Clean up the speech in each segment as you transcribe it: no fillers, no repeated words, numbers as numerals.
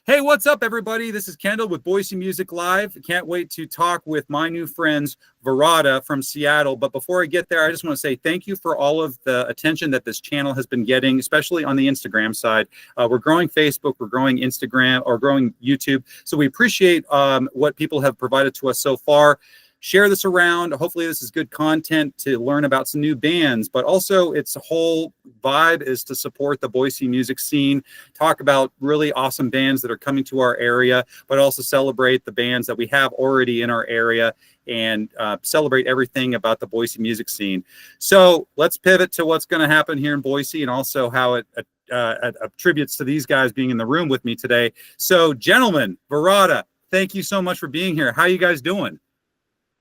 Hey, what's up, everybody? This is Kendall with Boise Music Live. Can't wait to talk with my new friends, Verota from Seattle. But before I get there, I just want to say thank you for all of the attention that this channel has been getting, especially on the Instagram side. We're growing Facebook, we're growing Instagram, or growing YouTube. So we appreciate what people have provided to us so far. Share this around. Hopefully this is good content to learn about some new bands, but also its whole vibe is to support the Boise music scene, talk about really awesome bands that are coming to our area, but also celebrate the bands that we have already in our area and celebrate everything about the Boise music scene. So let's pivot to what's going to happen here in Boise and also how it attributes to these guys being in the room with me today. So gentlemen, Verota, thank you so much for being here. How are you guys doing?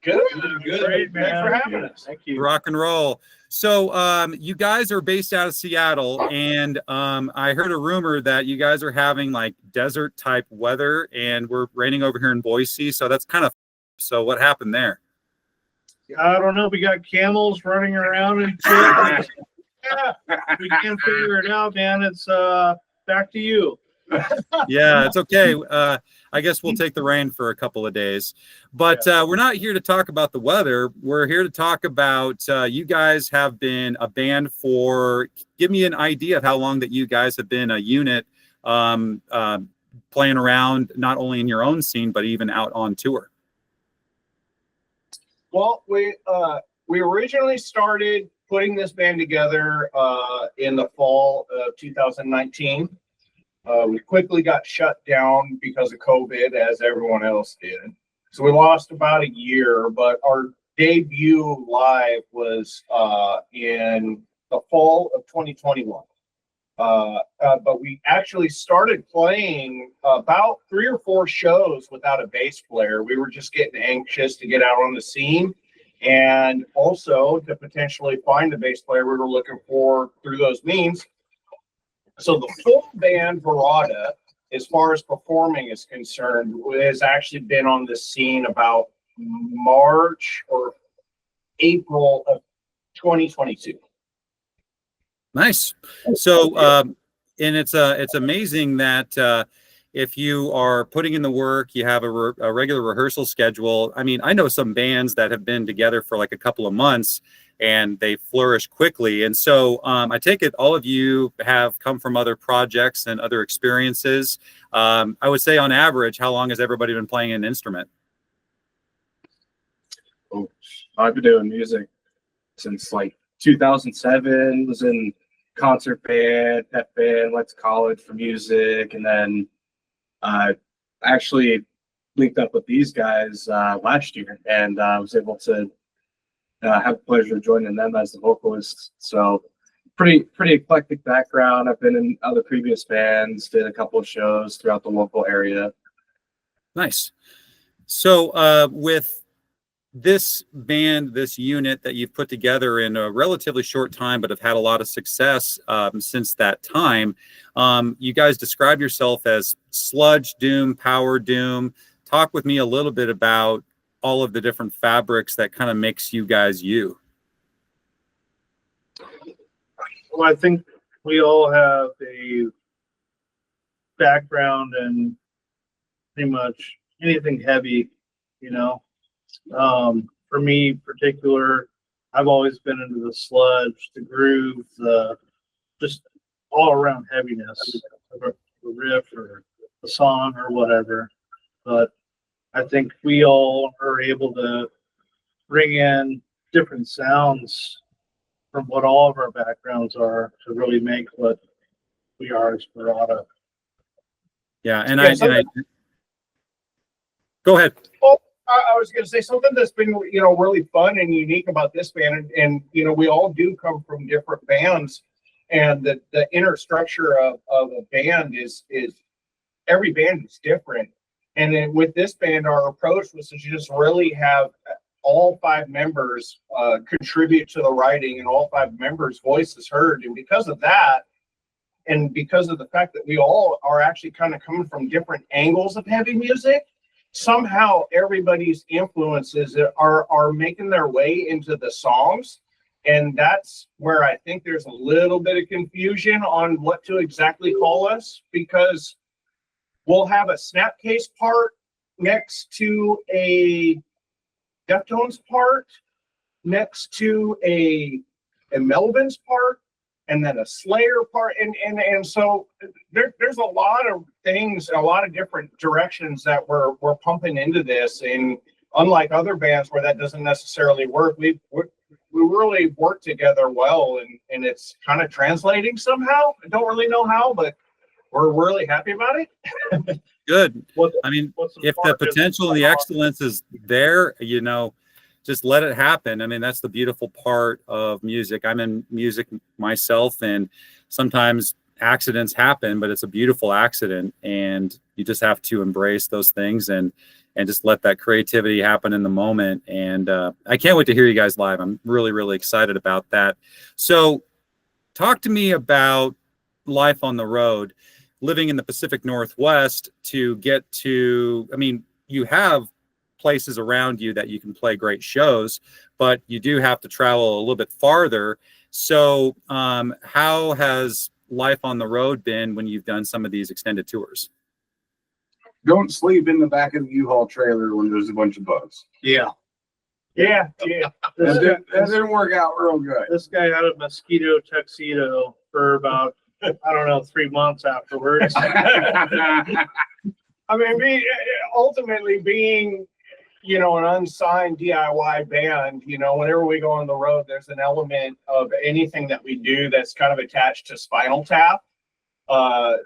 Good. Great, man. Thanks for having us. Thank you. Rock and roll. So you guys are based out of Seattle, and I heard a rumor that you guys are having like desert type weather, and we're raining over here in Boise. So that's kind of, so what happened there? I don't know. We got camels running around and shit. Yeah, we can't figure it out, man. It's back to you. Yeah, it's okay. I guess we'll take the rain for a couple of days, but we're not here to talk about the weather. We're here to talk about you guys have been a band for, give me an idea of how long that you guys have been a unit playing around, not only in your own scene, but even out on tour. Well, we originally started putting this band together in the fall of 2019. We quickly got shut down because of COVID, as everyone else did. So we lost about a year, but our debut live was in the fall of 2021. But we actually started playing about 3 or 4 shows without a bass player. We were just getting anxious to get out on the scene and also to potentially find a bass player we were looking for through those means. So the full band Verota, as far as performing is concerned, has actually been on the scene about March or April of 2022. Nice. So, and it's amazing that if you are putting in the work, you have a regular rehearsal schedule. I mean, I know some bands that have been together for like a couple of months and they flourish quickly. And so I take it all of you have come from other projects and other experiences. I would say on average, how long has everybody been playing an instrument? Oh, I've been doing music since like 2007, was in concert band, pep band, went to college for music, and then I actually linked up with these guys last year, and I was able to have the pleasure of joining them as the vocalist. So pretty eclectic background. I've been in other previous bands, did a couple of shows throughout the local area. Nice. So with this band, this unit that you've put together in a relatively short time, but have had a lot of success since that time, you guys describe yourself as sludge doom, power doom. Talk with me a little bit about all of the different fabrics that kind of makes you guys you. Well, I think we all have a background in pretty much anything heavy, you know. For me in particular, I've always been into the sludge, the groove, the just all around heaviness, the riff or the song or whatever. But I think we all are able to bring in different sounds from what all of our backgrounds are to really make what we are as Verota. Yeah, and I go ahead. Well, I was going to say something that's been, really fun and unique about this band, and we all do come from different bands, and the inner structure of a band is every band is different. And then with this band, our approach was to just really have all 5 members contribute to the writing and all 5 members' voices heard. And because of that, and because of the fact that we all are actually kind of coming from different angles of heavy music, somehow everybody's influences are making their way into the songs. And that's where I think there's a little bit of confusion on what to exactly call us, because we'll have a Snapcase part next to a Deftones part, next to a Melvin's part, and then a Slayer part, and so there's a lot of things, a lot of different directions that we're pumping into this. And unlike other bands where that doesn't necessarily work, we really work together well, and it's kind of translating somehow. I don't really know how, but we're really happy about it. Good. I mean, if the potential and the excellence is there, you know, just let it happen. I mean, that's the beautiful part of music. I'm in music myself, and sometimes accidents happen, but it's a beautiful accident, and you just have to embrace those things and just let that creativity happen in the moment. And I can't wait to hear you guys live. I'm really, really excited about that. So talk to me about life on the road, living in the Pacific Northwest to get to, I mean, you have places around you that you can play great shows, but you do have to travel a little bit farther. So how has life on the road been when you've done some of these extended tours? Don't sleep in the back of the U-Haul trailer when there's a bunch of bugs. Yeah. That didn't work out real good. This guy had a mosquito tuxedo for about, I don't know, 3 months afterwards. I mean, ultimately being, you know, an unsigned DIY band, you know, whenever we go on the road, there's an element of anything that we do that's kind of attached to Spinal Tap.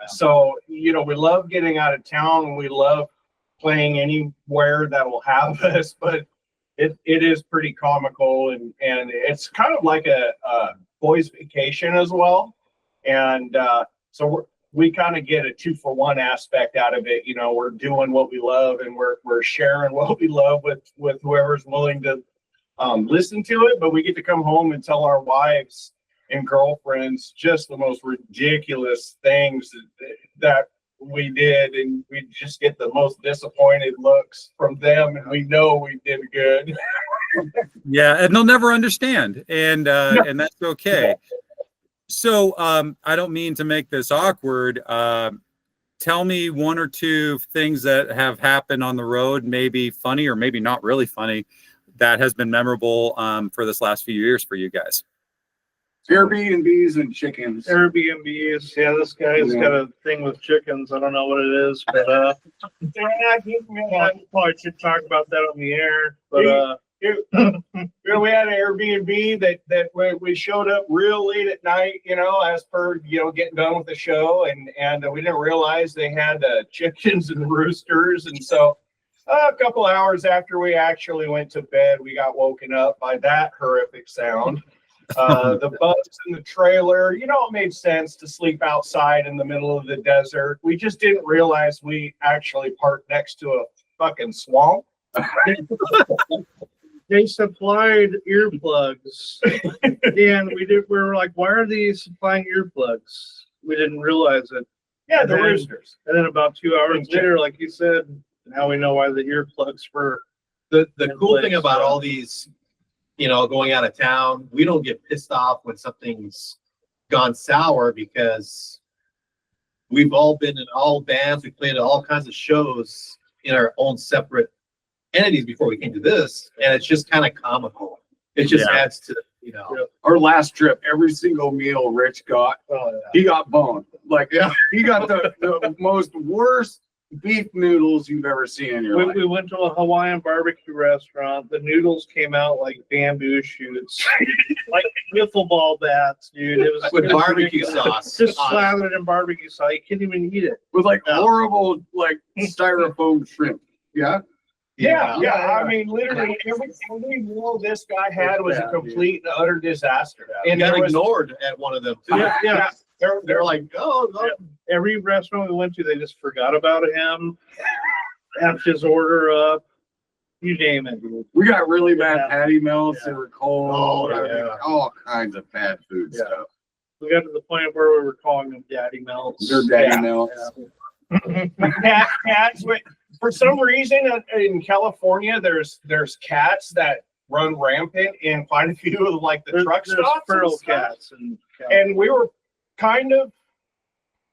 So, you know, we love getting out of town. We love playing anywhere that will have us, but it is pretty comical, and it's kind of like a boys' vacation as well. And so we kind of get a 2-for-1 aspect out of it. You know, we're doing what we love, and we're sharing what we love with whoever's willing to listen to it. But we get to come home and tell our wives and girlfriends just the most ridiculous things that we did, and we just get the most disappointed looks from them, and we know we did good. Yeah, and they'll never understand, and that's okay. So I don't mean to make this awkward. Tell me one or two things that have happened on the road, maybe funny or maybe not really funny, that has been memorable for this last few years for you guys. Airbnbs and chickens. Airbnbs. Yeah, this guy's got a thing with chickens. I don't know what it is, but probably should talk about that on the air. But you know, we had an Airbnb that we showed up real late at night, you know, as per, you know, getting done with the show, and we didn't realize they had chickens and roosters, and so a couple hours after we actually went to bed, we got woken up by that horrific sound. The bugs in the trailer, you know, it made sense to sleep outside in the middle of the desert. We just didn't realize we actually parked next to a fucking swamp. they supplied earplugs, and we were like, why are they supplying earplugs? We didn't realize it. Yeah, the roosters. And then about 2 hours later, like you said, now we know why the earplugs were. The cool thing about all these, you know, going out of town, we don't get pissed off when something's gone sour, because we've all been in all bands. We played at all kinds of shows in our own separate entities before we came to this, and it's just kind of comical. It just adds to, you know. Our last trip, every single meal Rich got, he got boned. Like, he got the most worst beef noodles you've ever seen in your life. We went to a Hawaiian barbecue restaurant. The noodles came out like bamboo shoots, like wiffle ball bats, dude. It was with barbecue sauce, just slathered in barbecue sauce. You couldn't even eat it. With like horrible, like styrofoam shrimp. Yeah. I mean, literally every meal this guy had was a complete and utter disaster. And got ignored at one of them too. Yeah. They're like, oh, no. Every restaurant we went to, they just forgot about him, effed his order up. You name it. We got really bad patty melts that were cold. Oh, all kinds of bad food stuff. We got to the point where we were calling them daddy melts. They're daddy melts. Cats. For some reason in California, there's cats that run rampant in quite a few of like the truck stops. Feral cats and we were kind of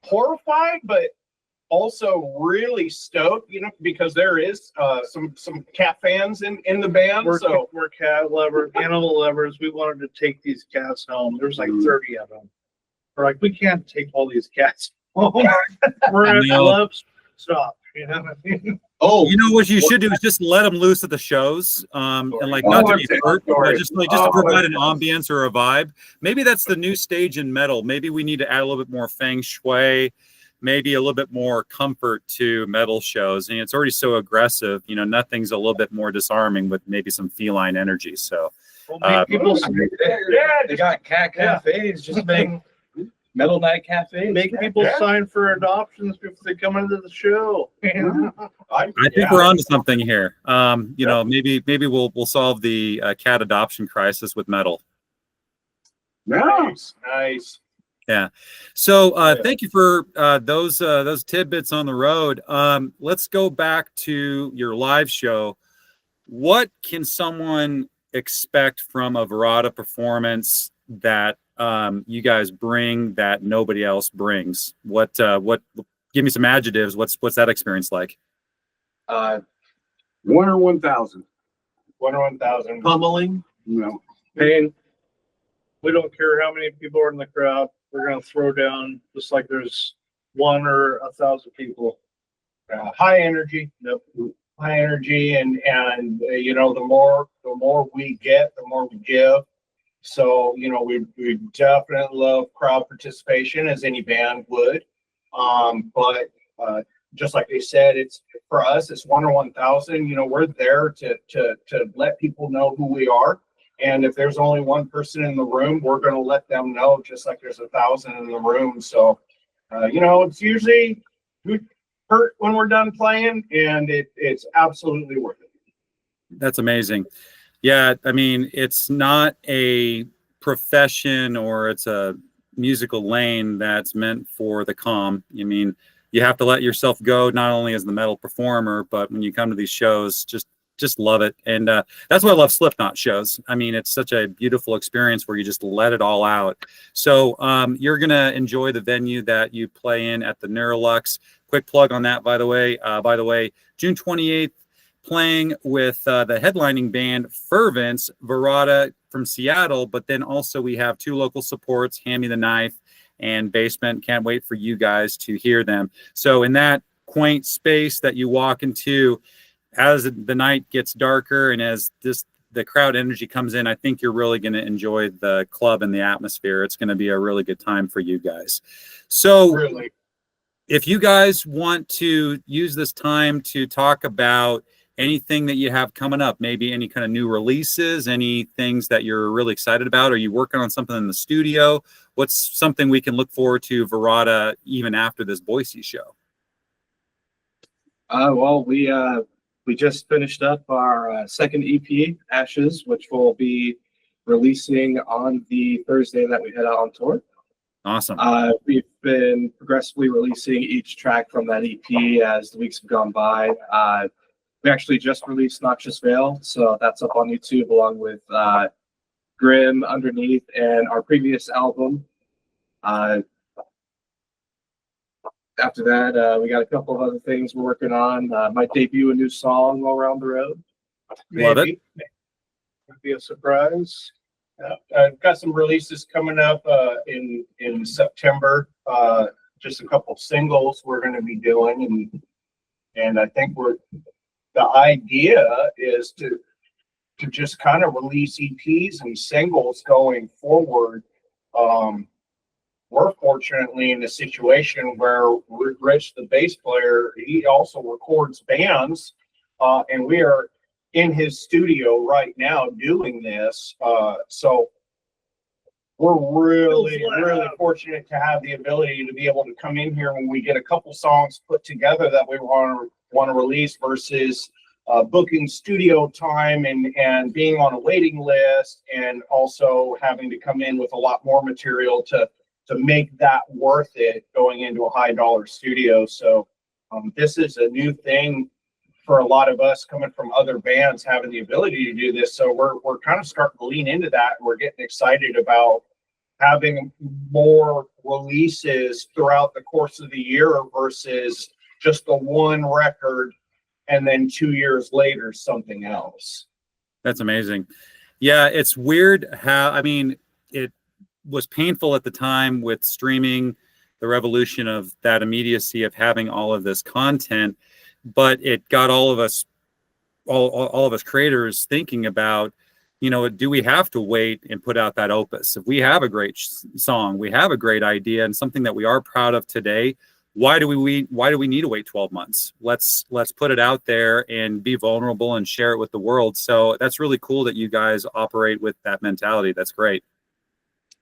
horrified, but also really stoked, because there is some cat fans in the band. We're cat lovers, animal lovers. We wanted to take these cats home. There's like 30 of them. We're like, we can't take all these cats home. We're at love stop. You know what I mean? Oh, You know what you should do is just let them loose at the shows, and like not to be hurt, but just to provide an ambience or a vibe. Maybe that's the new stage in metal. Maybe we need to add a little bit more feng shui, maybe a little bit more comfort to metal shows. And it's already so aggressive. Nothing's a little bit more disarming with maybe some feline energy. So, People They got cat cafes. Just make Metal Night Cafe. make people sign for adoptions before they come into the show. I think we're onto something here. Maybe we'll solve the cat adoption crisis with metal. Nice. Yeah. So thank you for those tidbits on the road. Let's go back to your live show. What can someone expect from a Verota performance that you guys bring that nobody else brings? What give me some adjectives. What's that experience like? 1 or 1,000. 1 or 1,000. pummeling. Pain. We don't care how many people are in the crowd. We're going to throw down just like there's 1 or 1,000 people. High energy. Yep. High energy, and the more we get, the more we give. So we definitely love crowd participation, as any band would. But just like they said, it's for us, it's 1 or 1,000. We're there to let people know who we are. And if there's only one person in the room, we're going to let them know, just like there's 1,000 in the room. So, it's usually hurt when we're done playing, and it's absolutely worth it. That's amazing. Yeah, I mean, it's not a profession or it's a musical lane that's meant for the calm. I mean, you have to let yourself go, not only as the metal performer, but when you come to these shows, just love it. And that's why I love Slipknot shows. I mean, it's such a beautiful experience where you just let it all out. So you're going to enjoy the venue that you play in at the Neurolux. Quick plug on that, by the way. June 28th, playing with the headlining band Fervence, Verota from Seattle. But then also we have 2 local supports, Hand Me the Knife and Basement. Can't wait for you guys to hear them. So in that quaint space that you walk into, as the night gets darker and as the crowd energy comes in, I think you're really going to enjoy the club and the atmosphere. It's going to be a really good time for you guys. So Really, if you guys want to use this time to talk about anything that you have coming up, maybe any kind of new releases, any things that you're really excited about, are you working on something in the studio? What's something we can look forward to, Verota, even after this Boise show? Well, we just finished up our second EP, Ashes, which will be releasing on the Thursday that we head out on tour. Awesome. We've been progressively releasing each track from that EP as the weeks have gone by. We actually just released Noxious Veil, so that's up on YouTube along with Grim underneath and our previous album. After that, we got a couple of other things we're working on. Might debut a new song while we're on the road. Love it. Might be a surprise. I've got some releases coming up in September. Just a couple singles we're going to be doing, and I think the idea is to just kind of release EPs and singles going forward. We're fortunately in a situation where Rich, the bass player, he also records bands, and we are in his studio right now doing this. So we're really fortunate to have the ability to be able to come in here when we get a couple songs put together that we want to release versus booking studio time and being on a waiting list, and also having to come in with a lot more material to make that worth it going into a high dollar studio. So this is a new thing for a lot of us coming from other bands, having the ability to do this. So we're kind of starting to lean into that. We're getting excited about having more releases throughout the course of the year versus just the one record, and then 2 years later, something else. That's amazing. Yeah, it's weird how, I mean, it was painful at the time with streaming, the revolution of that immediacy of having all of this content, but it got all of us, all of us creators thinking about, you know, do we have to wait and put out that opus? If we have a great song, we have a great idea and something that we are proud of today, why do we need to wait 12 months? Let's put it out there and be vulnerable and share it with the world. So that's really cool that you guys operate with that mentality. That's great.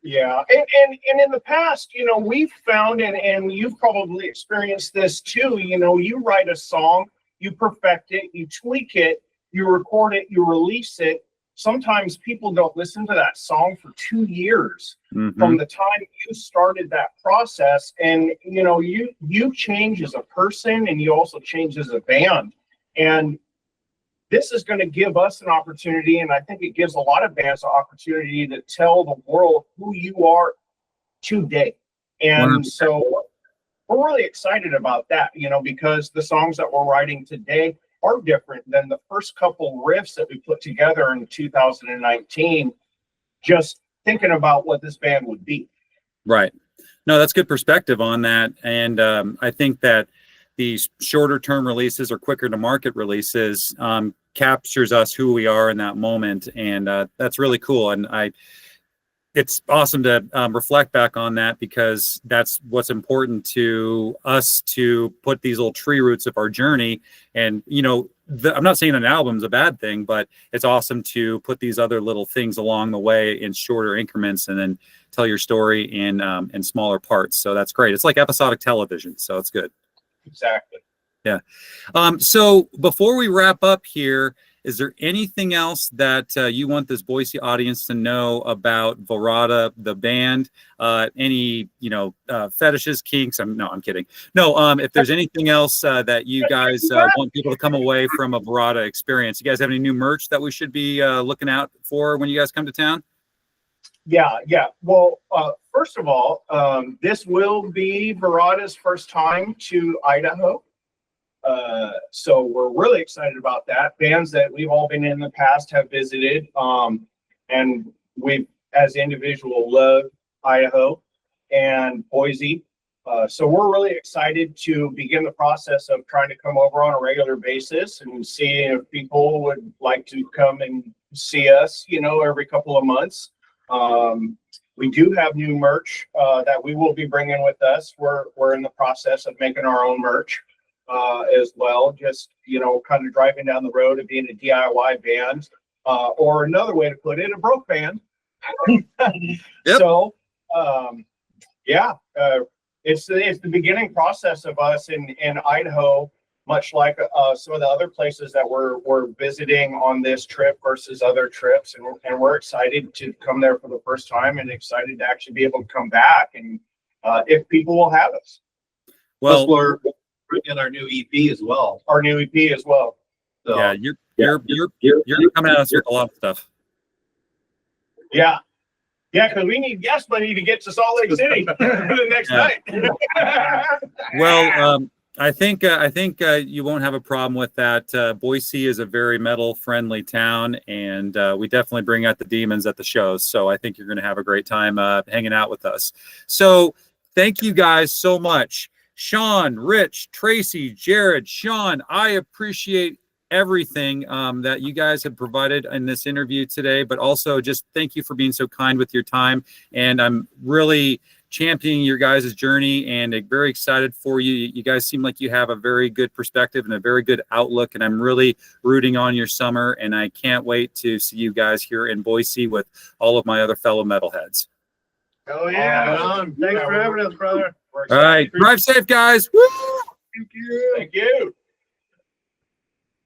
Yeah, and in the past, you know, we've found, and you've probably experienced this too, you know, you write a song, you perfect it, you tweak it, you record it, you release it. Sometimes people don't listen to that song for 2 years from the time you started that process. And, you know, you change as a person, and you also change as a band. And this is going to give us an opportunity, and I think it gives a lot of bands an opportunity to tell the world who you are today. And so we're really excited about that, you know, because the songs that we're writing today are different than the first couple riffs that we put together in 2019, just thinking about what this band would be. Right. No, that's good perspective on that. And I think that these shorter term releases or quicker to market releases captures us who we are in that moment. And that's really cool. And it's awesome to reflect back on that, because that's what's important to us, to put these little tree roots of our journey. And, you know, I'm not saying an album's a bad thing, but it's awesome to put these other little things along the way in shorter increments and then tell your story in smaller parts. So that's great. It's like episodic television. So it's good. Exactly. Yeah. So before we wrap up here, is there anything else that you want this Boise audience to know about Verota, the band? Any, you know, fetishes, kinks? No, I'm kidding. No, if there's anything else that you guys want people to come away from a Verota experience, you guys have any new merch that we should be looking out for when you guys come to town? Yeah. Well, first of all, this will be Verota's first time to Idaho. So we're really excited about that. Bands that we've all been in the past have visited, and we've, as individual, love Idaho and Boise. So we're really excited to begin the process of trying to come over on a regular basis and see if people would like to come and see us, you know, every couple of months. We do have new merch that we will be bringing with us. We're in the process of making our own merch as well. Just, you know, kind of driving down the road and being a DIY band, or another way to put it, a broke band. Yep. So, it's the beginning process of us in Idaho, much like some of the other places that we're visiting on this trip versus other trips, and we're excited to come there for the first time and excited to actually be able to come back, and if people will have us. Well, we're in our new EP as well. Our new EP as well. So, yeah, you're coming at us with a lot of stuff. Yeah, because we need gas money to get to Salt Lake City the next night. Well, I think you won't have a problem with that. Boise is a very metal-friendly town, and we definitely bring out the demons at the shows. So I think you're going to have a great time hanging out with us. So thank you guys so much. Sean, Rich, Tracy, Jared, Sean, I appreciate everything that you guys have provided in this interview today, but also just thank you for being so kind with your time. And I'm really championing your guys' journey and very excited for you. You guys seem like you have a very good perspective and a very good outlook, and I'm really rooting on your summer, and I can't wait to see you guys here in Boise with all of my other fellow metalheads. Oh yeah. Thanks for having us, brother. All right. Drive safe, guys. Woo! Thank you.